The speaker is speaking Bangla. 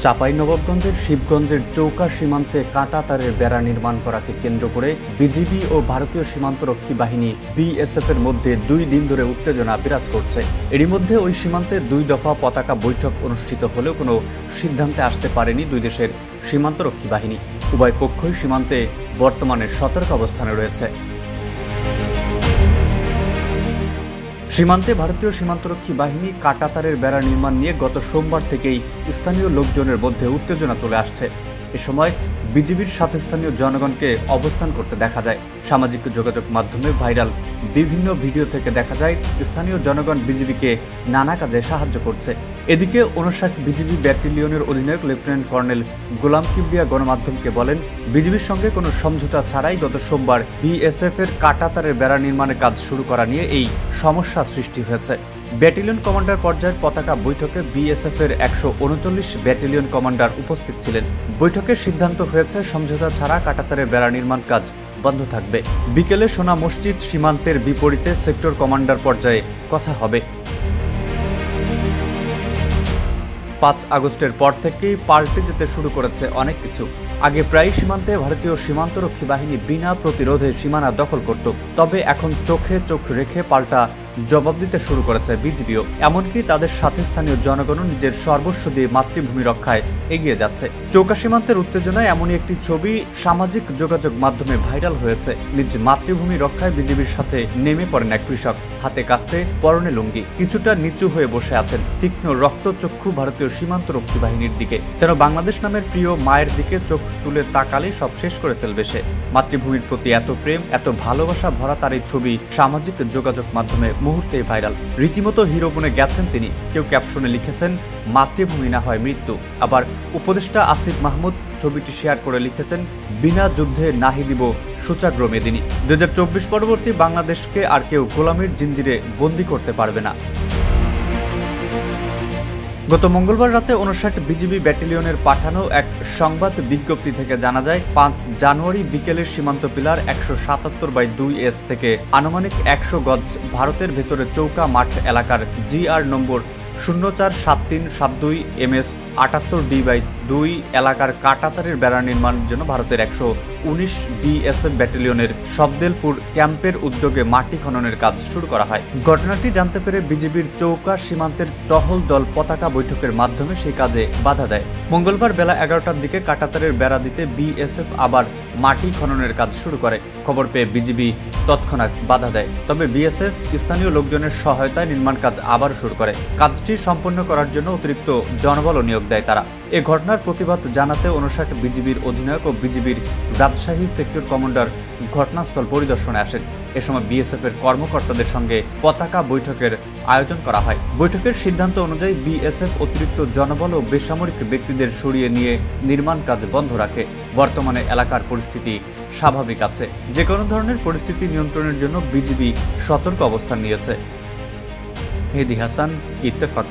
চাঁপাইনবাবগঞ্জের শিবগঞ্জের চৌকা সীমান্তে কাঁটাতারের বেড়া নির্মাণ করাকে কেন্দ্র করে বিজিবি ও ভারতীয় সীমান্তরক্ষী বাহিনী বিএসএফের মধ্যে 2 দিন ধরে উত্তেজনা বিরাজ করছে। এরই মধ্যে ওই সীমান্তে 2 দফা পতাকা বৈঠক অনুষ্ঠিত হলেও কোনো সিদ্ধান্তে আসতে পারেনি দুই দেশের সীমান্তরক্ষী বাহিনী। উভয় পক্ষই সীমান্তে বর্তমানে সতর্ক অবস্থানে রয়েছে। সীমান্তে ভারতীয় সীমান্তরক্ষী বাহিনী কাঁটাতারের বেড়া নির্মাণ নিয়ে গত সোমবার থেকেই স্থানীয় লোকজনের মধ্যে উত্তেজনা চলে আসছে। এ সময় বিজিবির সাথে স্থানীয় জনগণকে অবস্থান করতে দেখা যায়। সামাজিক যোগাযোগ মাধ্যমে ভাইরাল বিভিন্ন ভিডিও থেকে দেখা যায় স্থানীয় জনগণ বিজিবিকে নানা কাজে সাহায্য করছে। এদিকে 59 বিজিবি ব্যাটালিয়নের অধিনায়ক লেফটেন্যান্ট কর্নেল গোলাম কিবরিয়া গণমাধ্যমকে বলেন, বিজিবির সঙ্গে কোনো সমঝোতা ছাড়াই গত সোমবার বিএসএফ এর কাঁটাতারের বেড়া নির্মাণের কাজ শুরু করা নিয়ে এই সমস্যা সৃষ্টি হয়েছে। ব্যাটালিয়ন কমান্ডার পর্যায়ের পতাকা বৈঠকে বিএসএফ এর 139 ব্যাটালিয়ন কমান্ডার উপস্থিত ছিলেন। বৈঠকের সিদ্ধান্ত হয়েছে সমঝোতা ছাড়া কাঁটাতারের বেড়া নির্মাণ কাজ বন্ধ থাকবে। বিকেলে সোনা মসজিদ সীমান্তের বিপরীতে সেক্টর কমান্ডার পর্যায়ে কথা হবে। 5 আগস্টের পর থেকেই পাল্টে যেতে শুরু করেছে অনেক কিছু। আগে প্রায় সীমান্তে ভারতীয় সীমান্তরক্ষী বাহিনী বিনা প্রতিরোধে সীমানা দখল করত, তবে এখন চোখে চোখ রেখে পাল্টা জবাব দিতে শুরু করেছে বিজিবিও। এমনকি তাদের সাথে স্থানীয় জনগণও নিজের সর্বস্ব দিয়ে মাতৃভূমি রক্ষায় এগিয়ে যাচ্ছে। চৌকা সীমান্তের উত্তেজনায় এমনই একটি ছবি সামাজিক যোগাযোগ মাধ্যমে ভাইরাল হয়েছে। নিজ মাতৃভূমি রক্ষায় বিজিবির সাথে নেমে পড়েন এক কৃষক, হাতে কাস্তে, পরনে লুঙ্গি, কিছুটা নিচু হয়ে বসে আছেন। তীক্ষ্ণ রক্তচক্ষু ভারতীয় সীমান্তরক্ষী বাহিনীর দিকে, যেন বাংলাদেশ নামের প্রিয় মায়ের দিকে চোখ তুলে তাকালে সব শেষ করে ফেলবে সে। মাতৃভূমির প্রতি এত প্রেম, এত ভালোবাসা ভরা তার এই ছবি সামাজিক যোগাযোগ মাধ্যমে মুহূর্তেই ভাইরাল। রীতিমতো হিরো বনে গেছেন তিনি। কেউ ক্যাপশনে লিখেছেন, মাতৃভূমি না হয় মৃত্যু। আবার উপদেষ্টা আসিফ মাহমুদ ছবিটি শেয়ার করে লিখেছেন, বিনা যুদ্ধে নাহি দিব সূচাগ্র মেদিনী। 2024 পরবর্তী বাংলাদেশকে আর কেউ গোলামির জিঞ্জিরে বন্দী করতে পারবে না। গত মঙ্গলবার রাতে 59 বিজিবি ব্যাটালিয়নের পাঠানো এক সংবাদ বিজ্ঞপ্তি থেকে জানা যায়, 5 জানুয়ারি বিকেলের সীমান্ত পিলার 177/2S থেকে আনুমানিক 100 গজ ভারতের ভেতরে চৌকা মাঠ এলাকার GR নম্বর 047372 MS 78D/2 এলাকার কাঁটাতারের বেড়া নির্মাণের জন্য ভারতের 119 বিএসএফ ব্যাটালিয়নের শব্দেলপুর ক্যাম্পের উদ্যোগে মাটি খননের কাজ শুরু করা হয়। ঘটনাটি জানতে পেরে বিজিবির চৌকা সীমান্তের টহল দল পতাকা বৈঠকের মাধ্যমে সেই কাজে বাধা দেয়। মঙ্গলবার বেলা 11টার দিকে কাঁটাতারের বেড়া দিতে বিএসএফ আবার মাটি খননের কাজ শুরু করে। খবর পেয়ে বিজিবি তৎক্ষণাৎ বাধা দেয়, তবে বিএসএফ স্থানীয় লোকজনের সহায়তায় নির্মাণ কাজ আবার শুরু করে। কাজটি সম্পন্ন করার জন্য অতিরিক্ত জনবলও নিয়োগ দেয় তারা। এ ঘটনার প্রতিবাদ জানাতে 59 বিজিবির অধিনায়ক ও বিজিবির রাজশাহী সেক্টর কমান্ডার ঘটনাস্থল পরিদর্শনে আসেন। এ সময় বিএসএফ এর কর্মকর্তাদের সঙ্গে পতাকা বৈঠকের আয়োজন করা হয়। বৈঠকের সিদ্ধান্ত অনুযায়ী বিএসএফ অতিরিক্ত জনবল ও বেসামরিক ব্যক্তিদের সরিয়ে নিয়ে নির্মাণ কাজ বন্ধ রাখে। বর্তমানে এলাকার পরিস্থিতি স্বাভাবিক আছে। যে কোনো ধরনের পরিস্থিতি নিয়ন্ত্রণের জন্য বিজিবি সতর্ক অবস্থান নিয়েছে। মেহেদী হাসান, ইত্তেফাক।